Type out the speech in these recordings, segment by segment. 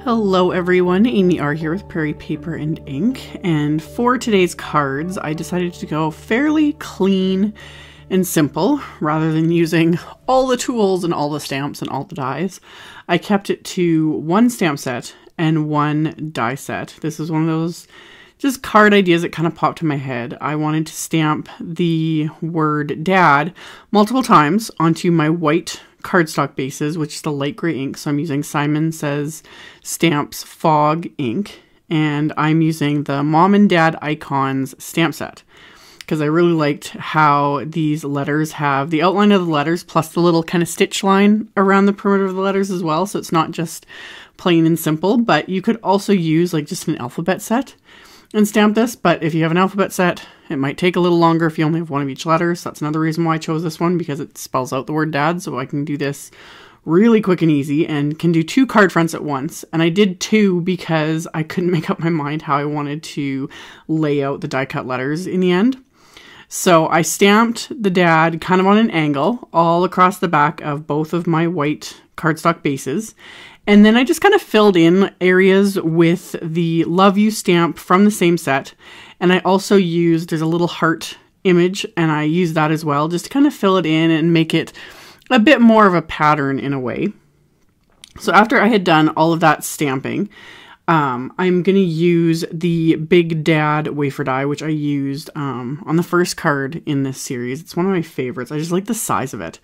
Hello everyone, AmyR here with Prairie Paper and Ink, and for today's cards I decided to go fairly clean and simple rather than using all the tools and all the stamps and all the dies. I kept it to one stamp set and one die set. This is one of those just card ideas that kind of popped in my head. I wanted to stamp the word dad multiple times onto my white cardstock bases, which is the light gray ink. So I'm using Simon Says Stamps Fog ink, and I'm using the Mom and Dad Icons stamp set because I really liked how these letters have the outline of the letters plus the little kind of stitch line around the perimeter of the letters as well. So it's not just plain and simple, but you could also use like just an alphabet set and stamp this. But if you have an alphabet set, it might take a little longer if you only have one of each letter. So that's another reason why I chose this one, because it spells out the word dad. So I can do this really quick and easy and can do two card fronts at once. And I did two because I couldn't make up my mind how I wanted to lay out the die cut letters in the end. So I stamped the dad kind of on an angle all across the back of both of my white cardstock bases. And then I just kind of filled in areas with the Love You stamp from the same set. And I also used, there's a little heart image, and I used that as well, just to kind of fill it in and make it a bit more of a pattern in a way. So after I had done all of that stamping, I'm going to use the Big Dad wafer die, which I used on the first card in this series. It's one of my favorites. I just like the size of it.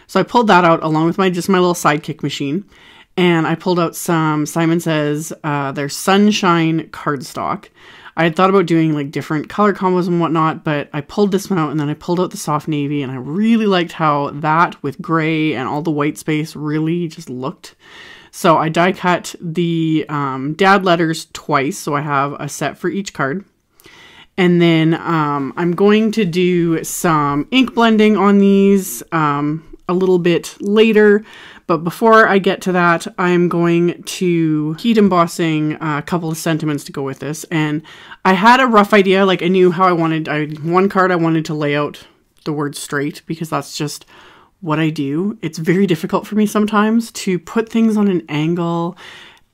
So I pulled that out along with my little sidekick machine. And I pulled out some Simon Says their Sunshine cardstock. I had thought about doing like different color combos and whatnot, but I pulled this one out and then I pulled out the soft navy, and I really liked how that with gray and all the white space really just looked. So I die cut the dad letters twice, so I have a set for each card. And then I'm going to do some ink blending on these a little bit later. But before I get to that, I'm going to heat embossing a couple of sentiments to go with this. And I had a rough idea, like I knew how I wanted, one card I wanted to lay out the word straight because that's just what I do. It's very difficult for me sometimes to put things on an angle.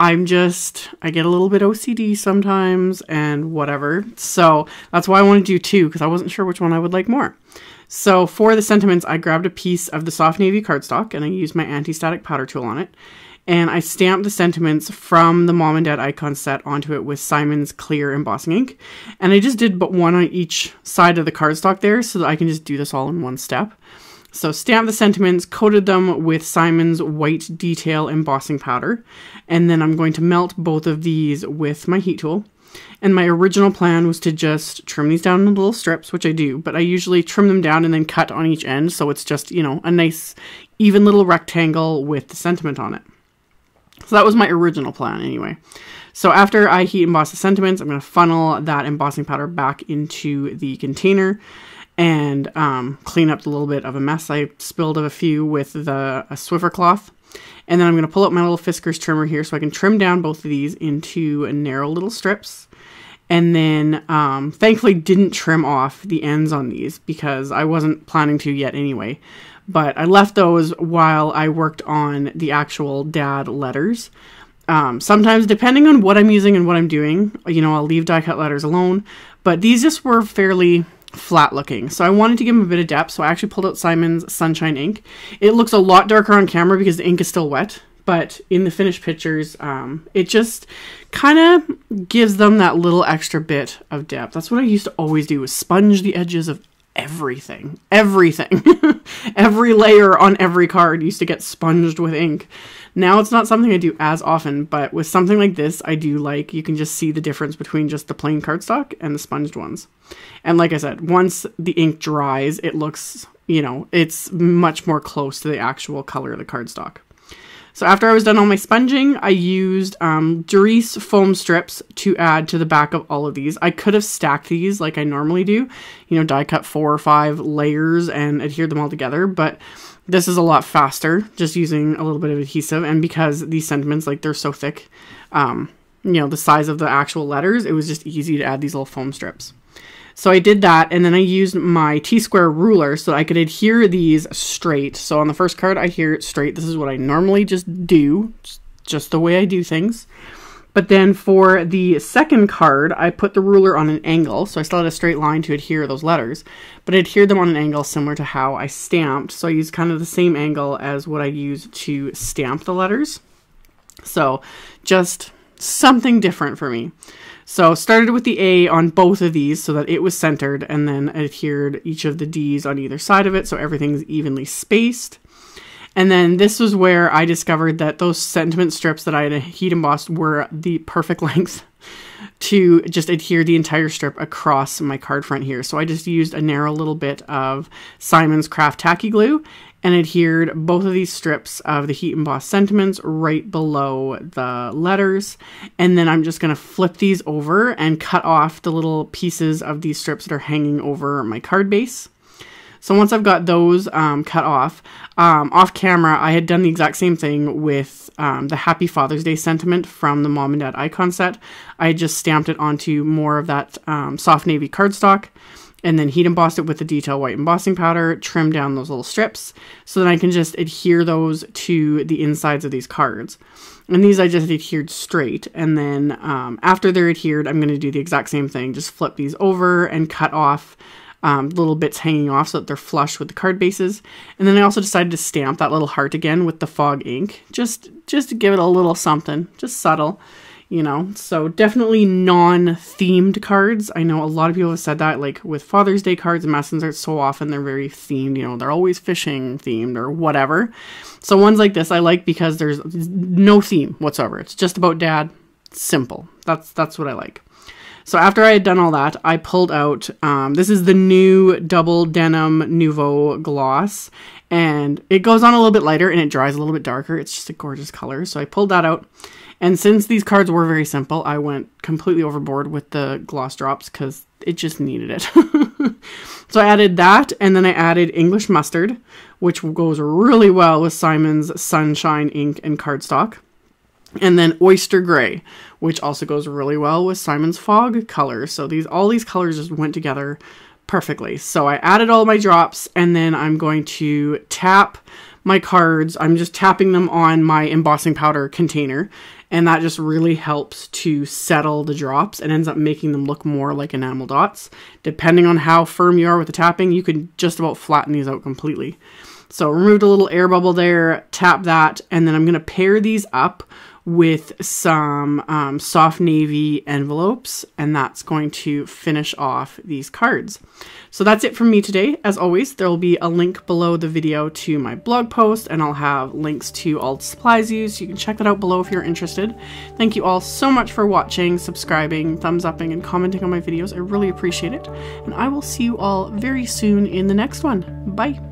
I get a little bit OCD sometimes and whatever. So that's why I want to do two, because I wasn't sure which one I would like more. So for the sentiments, I grabbed a piece of the soft navy cardstock and I used my anti-static powder tool on it. And I stamped the sentiments from the Mom and Dad Icon set onto it with Simon's clear embossing ink. And I just did but one on each side of the cardstock there so that I can just do this all in one step. So stamped the sentiments, coated them with Simon's white detail embossing powder. And then I'm going to melt both of these with my heat tool. And my original plan was to just trim these down in little strips, which I do, but I usually trim them down and then cut on each end. So it's just, you know, a nice even little rectangle with the sentiment on it. So that was my original plan anyway. So after I heat emboss the sentiments, I'm going to funnel that embossing powder back into the container and clean up the little bit of a mess I spilled of a few with a Swiffer cloth. And then I'm going to pull out my little Fiskars trimmer here so I can trim down both of these into narrow little strips. And then thankfully didn't trim off the ends on these because I wasn't planning to yet anyway. But I left those while I worked on the actual dad letters. Sometimes depending on what I'm using and what I'm doing, you know, I'll leave die cut letters alone. But these just were fairly flat looking, so I wanted to give them a bit of depth, so I actually pulled out Simon's Sunshine ink. It looks a lot darker on camera because the ink is still wet, but in the finished pictures it just kind of gives them that little extra bit of depth. That's what I used to always do, was sponge the edges of everything every layer on every card used to get sponged with ink. Now it's not something I do as often, but with something like this, I do like, you can just see the difference between just the plain cardstock and the sponged ones. And like I said, once the ink dries, it looks, you know, it's much more close to the actual color of the cardstock. So after I was done all my sponging, I used Darice foam strips to add to the back of all of these. I could have stacked these like I normally do, you know, die cut 4 or 5 layers and adhere them all together, but this is a lot faster just using a little bit of adhesive. And because these sentiments, like they're so thick, you know, the size of the actual letters, it was just easy to add these little foam strips. So I did that, and then I used my T-square ruler so I could adhere these straight. So on the first card, I adhere it straight. This is what I normally just do, just the way I do things. But then for the second card, I put the ruler on an angle. So I still had a straight line to adhere those letters, but I adhered them on an angle similar to how I stamped. So I used kind of the same angle as what I used to stamp the letters. So just something different for me. So started with the A on both of these so that it was centered, and then adhered each of the D's on either side of it so everything's evenly spaced. And then this was where I discovered that those sentiment strips that I had heat embossed were the perfect length to just adhere the entire strip across my card front here. So I just used a narrow little bit of Simon's Craft Tacky Glue and adhered both of these strips of the heat embossed sentiments right below the letters. And then I'm just going to flip these over and cut off the little pieces of these strips that are hanging over my card base. So once I've got those cut off camera, I had done the exact same thing with the Happy Father's Day sentiment from the Mom and Dad icon set. I had just stamped it onto more of that soft navy cardstock, and then heat embossed it with the detail white embossing powder, trimmed down those little strips, so that I can just adhere those to the insides of these cards. And these I just adhered straight, and then after they're adhered, I'm going to do the exact same thing, just flip these over and cut off little bits hanging off so that they're flush with the card bases. And then I also decided to stamp that little heart again with the fog ink, just to give it a little something, just subtle, you know. So definitely non-themed cards. I know a lot of people have said that, like with Father's Day cards and Messens Arts, so often they're very themed, you know, they're always fishing themed or whatever. So ones like this I like because there's no theme whatsoever. It's just about Dad. Simple. That's what I like. So after I had done all that, I pulled out, this is the new double denim Nuvo gloss, and it goes on a little bit lighter and it dries a little bit darker. It's just a gorgeous color. So I pulled that out. And since these cards were very simple, I went completely overboard with the gloss drops because it just needed it. So I added that, and then I added English Mustard, which goes really well with Simon's Sunshine ink and cardstock. And then Oyster Gray, which also goes really well with Simon's Fog color. So all these colors just went together perfectly. So I added all my drops, and then I'm going to tap my cards. I'm just tapping them on my embossing powder container, and that just really helps to settle the drops and ends up making them look more like enamel dots. Depending on how firm you are with the tapping, you can just about flatten these out completely. So removed a little air bubble there, tap that, and then I'm going to pair these up with some soft navy envelopes, and that's going to finish off these cards. So that's it from me today. As always, there will be a link below the video to my blog post, and I'll have links to all the supplies used, so you can check that out below if you're interested. Thank you all so much for watching, subscribing, thumbs upping, and commenting on my videos. I really appreciate it, and I will see you all very soon in the next one. Bye!